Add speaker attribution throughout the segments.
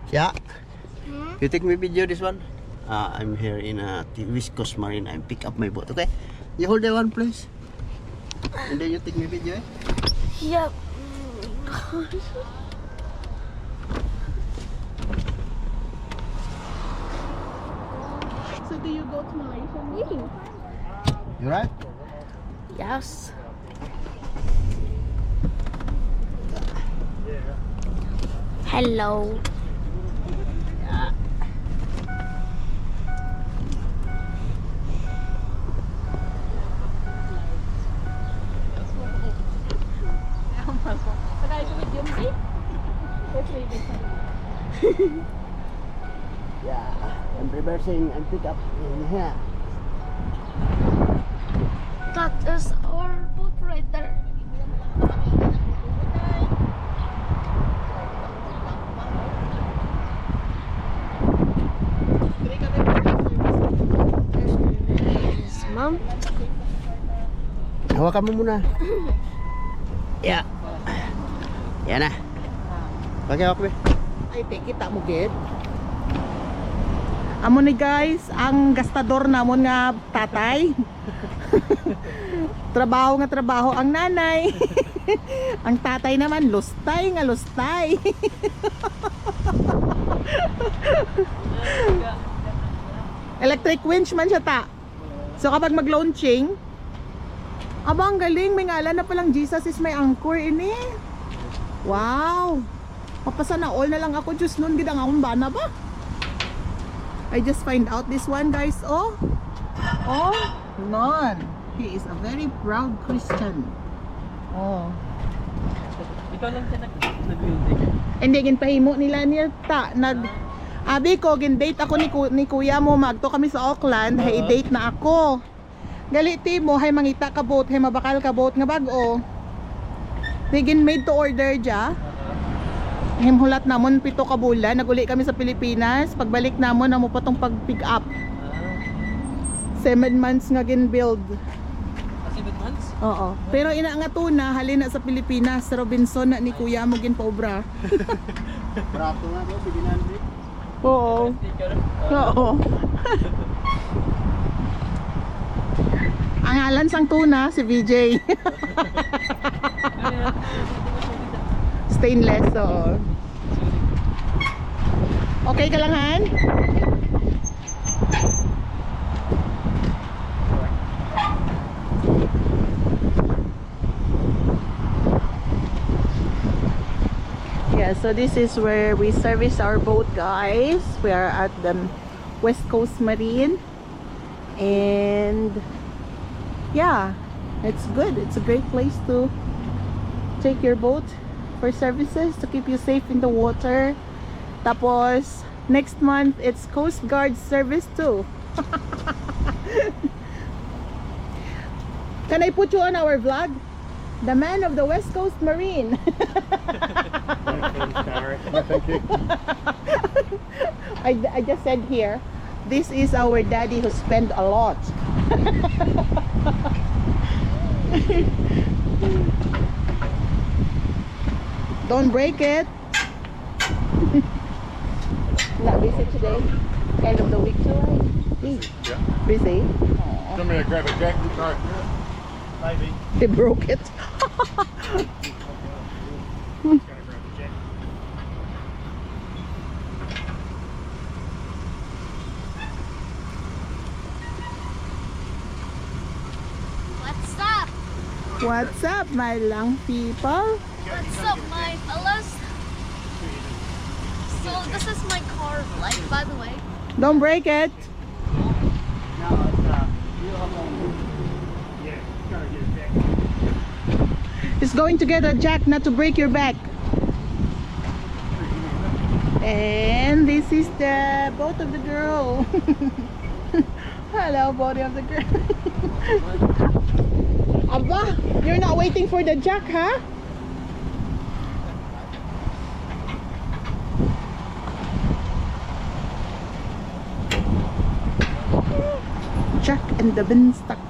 Speaker 1: Yeah. You take me video this one. I'm here in West Coast Marine. I pick up my boat. Okay. You hold that one, please. And then you take me video. Eh?
Speaker 2: Yep.
Speaker 3: So do you go to Malaysia?
Speaker 1: You right?
Speaker 2: Yes. Hello.
Speaker 1: Yeah. Yeah. I'm reversing and pick up in here.
Speaker 2: That is our boat right there. There's Mom.
Speaker 1: Hawakan mo muna. Yeah. Yan na. Okay, okay.
Speaker 3: Ay, kita mo gid. Amo ni guys, ang gastador namon nga tatay. Trabaho ang nanay. Ang tatay naman lustay nga lustay. Electric winch man siya ta. So kapag mag-launching, aba ang galing, may ngalan na palang Jesus is my anchor ini. Wow. Mapasa na all na lang ako, Diyos nun, gidang akong bana ba? I just find out this one, guys. Oh, none. He is a very proud Christian. Oh.
Speaker 4: Ikaw lang siya nag-building.
Speaker 3: Hindi, ginpahimo nila niya ta. Abi ko, gin-date ako ni kuya mo. Magto kami sa Auckland. Hay, date na ako. Galiti mo, hay mangita ka boat. Hay mabakal ka boat nga bago. Gin made to order dya. Himhulat namon 7 ka bulan. Naguli kami sa Pilipinas. Pagbalik namon, namo pa tong pag-pick up. 7 months nga gin-build.
Speaker 4: 7 months?
Speaker 3: Oo. Pero ina nga tuna, halina sa Pilipinas. Sa Robinson na ni kuya mo gin-paubra.
Speaker 1: Prato nga to, sige na.
Speaker 3: Oo.
Speaker 4: Sticker?
Speaker 3: Oo. Ang ngalan sang tuna, si VJ. Stainless, oo. Okay ka lang, Han? Yeah, so this is where we service our boat, guys. We are at the West Coast Marine. And yeah, it's good. It's a great place to take your boat for services to keep you safe in the water. Tapos next month it's Coast Guard service too. Can I put you on our vlog? The man of the West Coast Marine. I just said here, this is our daddy who spent a lot. Don't break it. Not busy today. End of the week too, right?
Speaker 5: Yeah.
Speaker 3: Busy.
Speaker 5: Somebody grab a jack. Sorry. Maybe.
Speaker 3: They broke it.
Speaker 2: What's up?
Speaker 3: What's up, my long people?
Speaker 2: What's up, my fellas? So this is my car light, by the way.
Speaker 3: Don't break it. It's going to get a jack not to break your back. And this is the boat of the girl. Hello, body of the girl. Aba, you're not waiting for the jack, huh? Jack and the Beanstalk.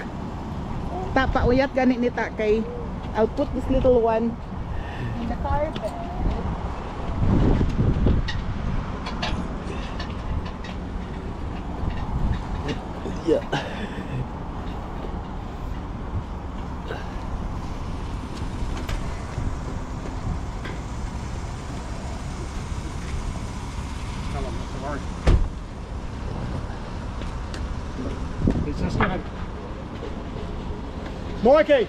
Speaker 3: Tapa uyat ganit ni ta kay I'll put this little one in the carpet.
Speaker 5: Don't worry. It's just gonna. Mikey!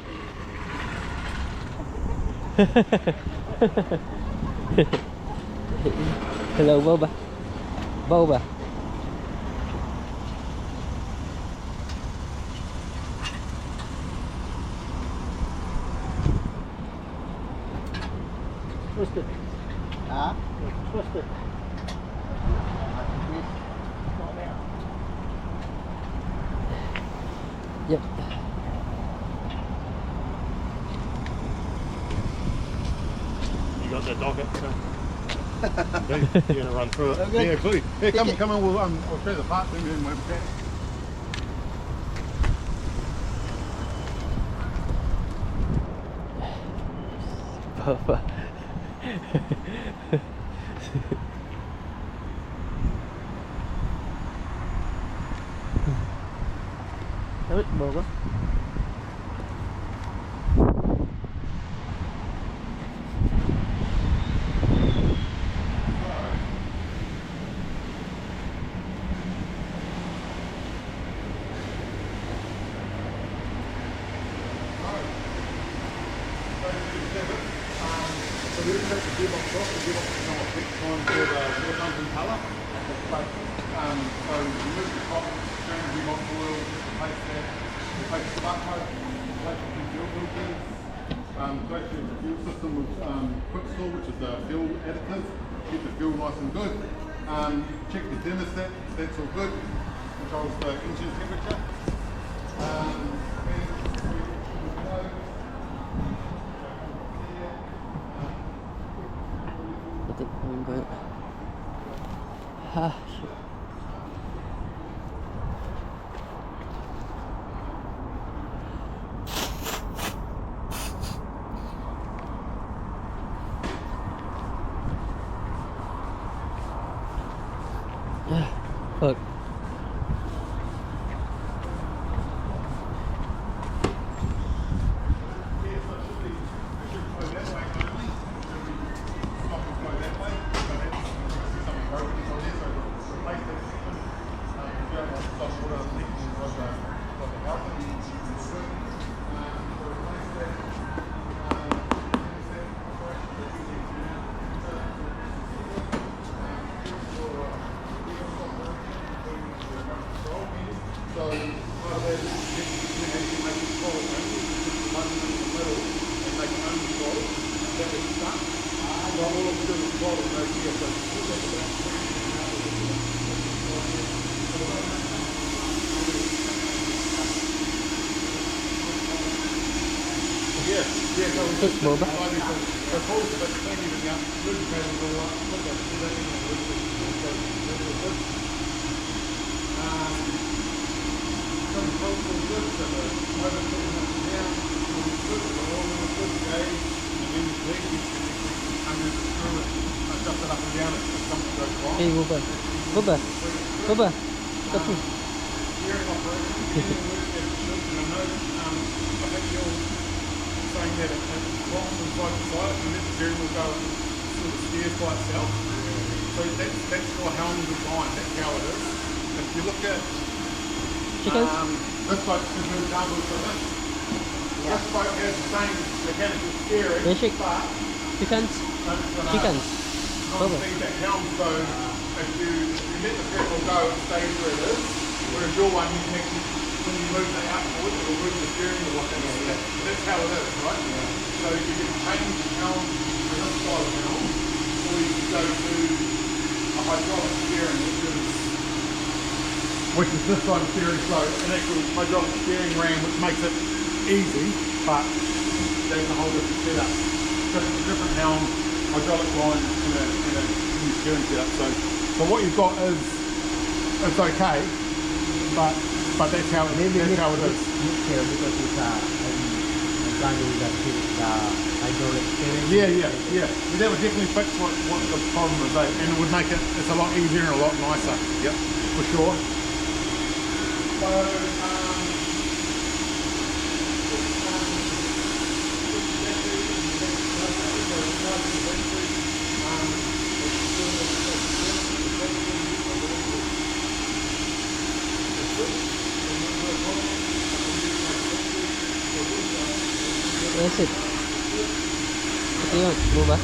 Speaker 4: Hello, Boba. Boba.
Speaker 5: Twist it.
Speaker 1: Ah?
Speaker 5: Twist it.
Speaker 4: Yep.
Speaker 5: You got the dog up there? You're gonna run through it.
Speaker 1: Okay.
Speaker 5: Yeah, absolutely. Here, come,
Speaker 1: Okay.
Speaker 5: come in. I'll show you the parts and then we'll chat.
Speaker 4: Boba. Dapat Boba.
Speaker 5: So we take the gearbox off. The gearbox is not fixed on for the comes in colour. But so remove the top, change the gearbox oil, replace that, replace the spark plug, replace the fuel filters, go through the fuel system with Quickstall, which is the fuel additive, keep the fuel nice and good. Check the thermostat, that's all good. Controls the engine temperature.
Speaker 4: Ito yung ba? Ha, shit. Fuck.
Speaker 5: So, part of that is you make it solid, one in the middle, and make it only solid, that is stuck. So all of the solid goes here, so yeah, so
Speaker 4: Ito, Boba.
Speaker 5: the holes that clean even up, lubricate it all up, look at it, that in the lubricate, some holes are good, so the motor putting up and down, all good, the oil in the good gauge, and then the leg, you can under the screw it, adjust it up and down if something goes wrong.
Speaker 4: Hey, Boba. Boba. Boba. Tapi.
Speaker 5: Steering operation, steering works as it should, and I know, I think you're saying that it rocks from side to side, and then the steering will go sort of steers by itself. So that's for helm design, that's how it is. If you look at
Speaker 4: Chickens?
Speaker 5: this boat, is an example for this. This boat has the same mechanical steering,
Speaker 4: Basic.
Speaker 5: but
Speaker 4: Chickens? Chickens.
Speaker 5: not the thing that helm, so if you let the throttle go, it stays where it is. Whereas your one, you can actually, when you move the outboard, it will move the steering or whatever. That's how it is, right? So you can change the helm to this style of helm, or you can go to a hydraulic steering, which is this side of steering, so an actual hydraulic steering ram, which makes it easy, but there's a whole different setup. Different helm, hydraulic line, and a new steering setup. So what you've got is, it's okay, but that's how it is.
Speaker 6: Here because it's running the hydraulic steering.
Speaker 5: Yeah. That would definitely fix what the problem is, and it would make it's a lot easier and a lot nicer. Yep, for sure. So,
Speaker 4: That's it. Ito yun. Mo ba?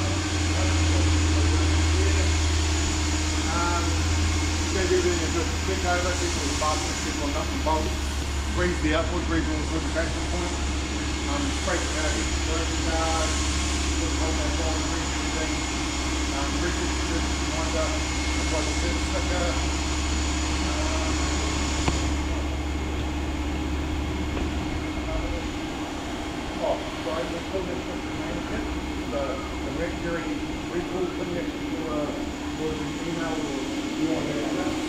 Speaker 5: They're doing a good quick over, people with baskets, people on nuts and bolts. Breathe the upward, breathe on the lubrication point. Spray the power, hit the service guard, put the whole thing on, breathe everything. Breathe the service reminder, apply the service sticker. Oh, sorry, the full list of the main kit. The Mercury recall connection to an email or you want to have that.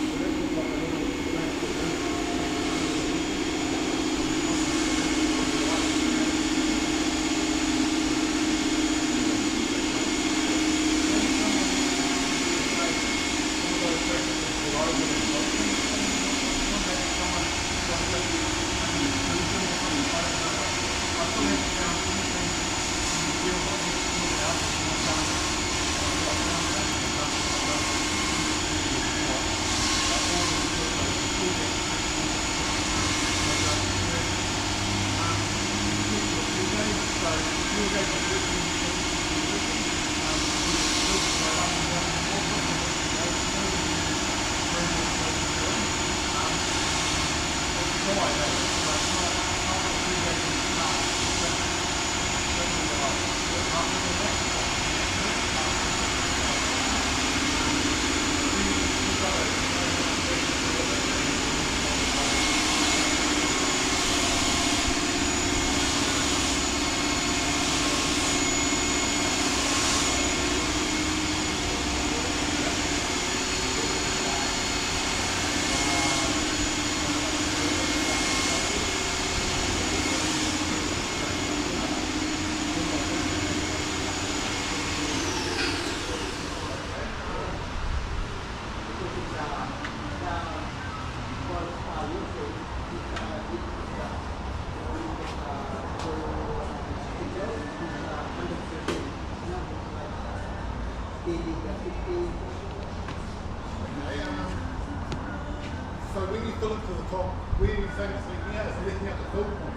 Speaker 5: So when you fill it to the top, where do you think it's leaking out? Is it leaking out the fill point?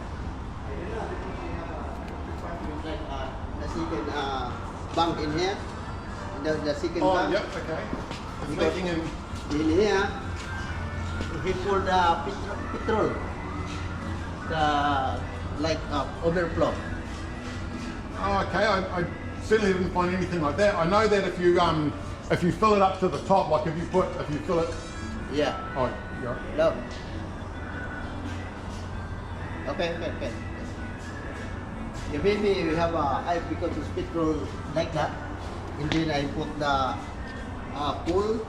Speaker 1: The second bank in here. The second
Speaker 5: Oh,
Speaker 1: bank.
Speaker 5: yep, okay. It's
Speaker 1: Because-
Speaker 5: leaking in.
Speaker 1: In here, he pulled the petrol. The like overflow.
Speaker 5: Oh, okay. I certainly didn't find anything like that. I know that if you fill it up to the top, like if you fill it,
Speaker 1: Yeah.
Speaker 5: oh, yeah.
Speaker 1: No. Okay. Yeah, maybe we have I because it's petrol like that. And then I put the pool.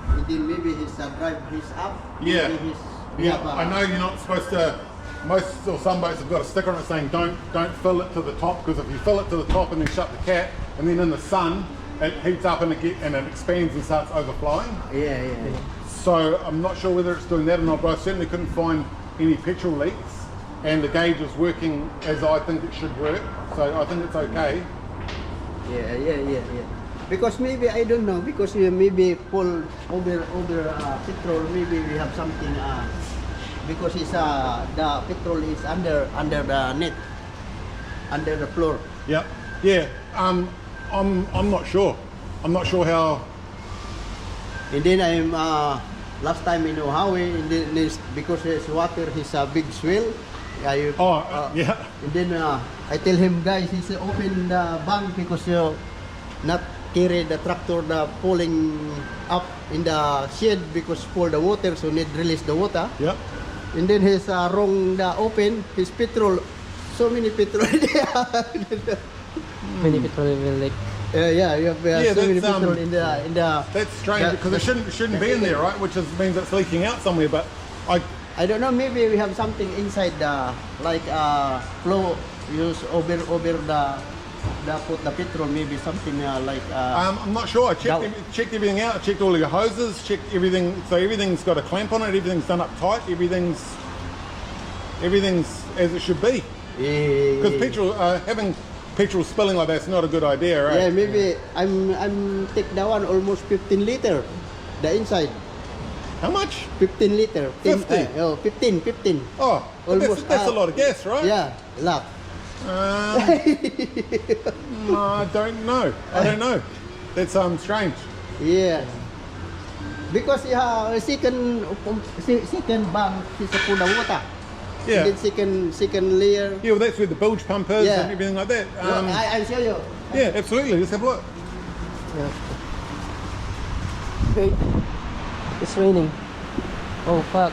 Speaker 1: And then maybe his drive his up.
Speaker 5: Yeah.
Speaker 1: Maybe his, we
Speaker 5: Yeah,
Speaker 1: have,
Speaker 5: I know you're not supposed to. Most or some boats have got a sticker on it saying don't fill it to the top, because if you fill it to the top and then shut the cap, and then in the sun it heats up and it expands and starts overflowing.
Speaker 1: Yeah.
Speaker 5: So I'm not sure whether it's doing that or not, but I certainly couldn't find any petrol leaks, and the gauge is working as I think it should work. So I think it's okay.
Speaker 1: Yeah. Because maybe I don't know, because we maybe pull over petrol, maybe we have something because it's the petrol is under the net, under the floor.
Speaker 5: Yep. Yeah. I'm not sure. I'm not sure how.
Speaker 1: And then I'm last time in Oahu, and then because there's water, he's a big swell.
Speaker 5: Yeah.
Speaker 1: And then I tell him, guys, he's open the bank because not carry the tractor the pulling up in the shed because for the water, so need release the water.
Speaker 5: Yep.
Speaker 1: And then he's wrong the open his petrol, so many petrol there.
Speaker 4: Many petrol will like.
Speaker 1: Yeah, you have so many
Speaker 5: that's,
Speaker 1: petrol in the.
Speaker 5: That's strange
Speaker 1: the-
Speaker 5: because it shouldn't be in there, right? Which means it's leaking out somewhere. But
Speaker 1: I don't know. Maybe we have something inside the like flow use over the put the petrol. Maybe something like.
Speaker 5: I'm not sure. I checked everything out. I checked all your hoses. Checked everything. So everything's got a clamp on it. Everything's done up tight. Everything's as it should be. Because petrol having petrol spilling like that's not a good idea, right?
Speaker 1: Yeah, maybe I'm take that one almost 15 liter, the inside.
Speaker 5: How much?
Speaker 1: 15 liter.
Speaker 5: 50?
Speaker 1: 15.
Speaker 5: Oh,
Speaker 1: Almost.
Speaker 5: that's a lot of gas, right?
Speaker 1: Yeah, a lot.
Speaker 5: I don't know. I don't know. That's strange.
Speaker 1: Yes. Because second bank is full of water.
Speaker 5: Yeah.
Speaker 1: And then second layer.
Speaker 5: Yeah, well, that's with the bilge pumpers
Speaker 1: Yeah.
Speaker 5: and everything like that.
Speaker 1: Look, I'll show you.
Speaker 5: Yeah, absolutely. Let's have a look.
Speaker 4: Wait. It's raining. Oh fuck.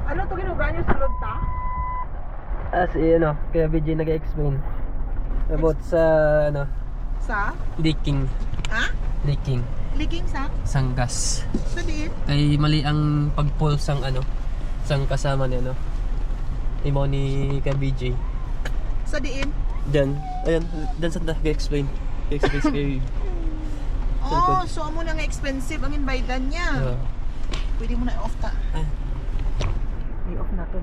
Speaker 3: Ano to ginugan yung sulod ta?
Speaker 4: As ano, kaya BJ nag-explain about sa ano,
Speaker 3: Sa?
Speaker 4: leaking.
Speaker 3: Ha?
Speaker 4: Leaking.
Speaker 3: Leaking sa?
Speaker 4: Sang gas.
Speaker 3: Sa diin?
Speaker 4: Kay mali ang pag-pull sang ano, sang kasama ni ano. Imo ni ka BJ.
Speaker 3: Sa diin?
Speaker 4: Diyan. Ayan, diyan sa nag-explain. Explain kay
Speaker 3: Oh, so amo na nga expensive ang inbaydan niya. Pwede mo na i-off ta.
Speaker 4: Ah.
Speaker 3: I-off na to.